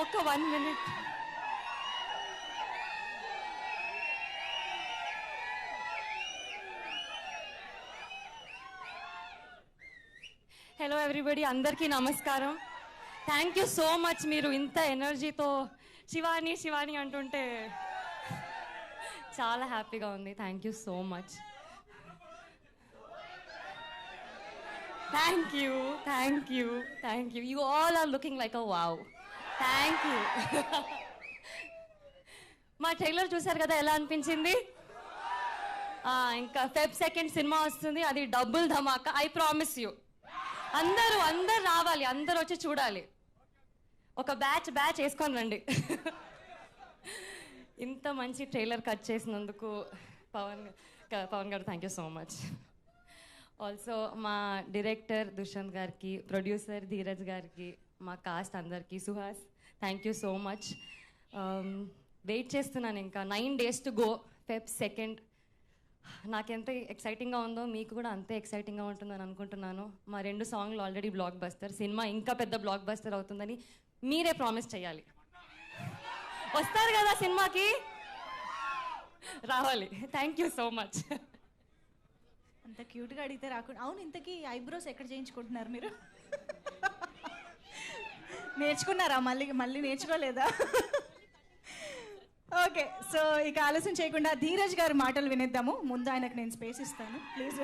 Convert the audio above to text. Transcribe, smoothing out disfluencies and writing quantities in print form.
ఒక 1 minute. Hello everybody, అందరికీ నమస్కారం. Thank you so much. మీరు ఇంత ఎనర్జీతో శివాని శివాని అంటుంటే చాలా హ్యాపీగా ఉంది. Thank you so much. Thank you, thank you, thank you. You all are looking like a wow. Thank you. మా ట్రైలర్ చూసారు కదా, ఎలా అనిపించింది? ఇంకా Feb 2 సినిమా వస్తుంది, అది double Dhamaka. I promise you. అందరూ రావాలి, అందరూ వచ్చి చూడాలి. ఒక బ్యాచ్ వేసుకొని రండి. ఇంత మంచి ట్రైలర్ కట్ చేసినందుకు Pavan garu thank you so much. Also మా డైరెక్టర్ దుష్యంత్ గారికి, ప్రొడ్యూసర్ ధీరజ్ గారికి, మా కాస్ట్ అందరికీ, Suhas thank you so much. Wait చేస్తున్నాను. ఇంకా 9 days టు గో. Feb 2. నాకెంత ఎక్సైటింగ్గా ఉందో మీకు కూడా అంతే ఎక్సైటింగ్గా ఉంటుందని అనుకుంటున్నాను. మా 2 సాంగ్లు ఆల్రెడీ బ్లాక్ బస్టర్. సినిమా ఇంకా పెద్ద బ్లాక్ బస్టర్ అవుతుందని మీరే ప్రామిస్ చేయాలి. వస్తారు కదా సినిమాకి, రావాలి. Thank you so much. అంత క్యూట్గా అడిగితే రాకుండా. అవును, ఇంతకీ ఐబ్రోస్ ఎక్కడ చేయించుకుంటున్నారు మీరు? నేర్చుకున్నారా? మళ్ళీ నేర్చుకోలేదా? ఓకే, సో ఇక ఆలస్యం చేయకుండా ధీరజ్ గారి మాటలు వినేద్దాము. ముందు ఆయనకు నేను స్పేస్ ఇస్తాను, ప్లీజ్.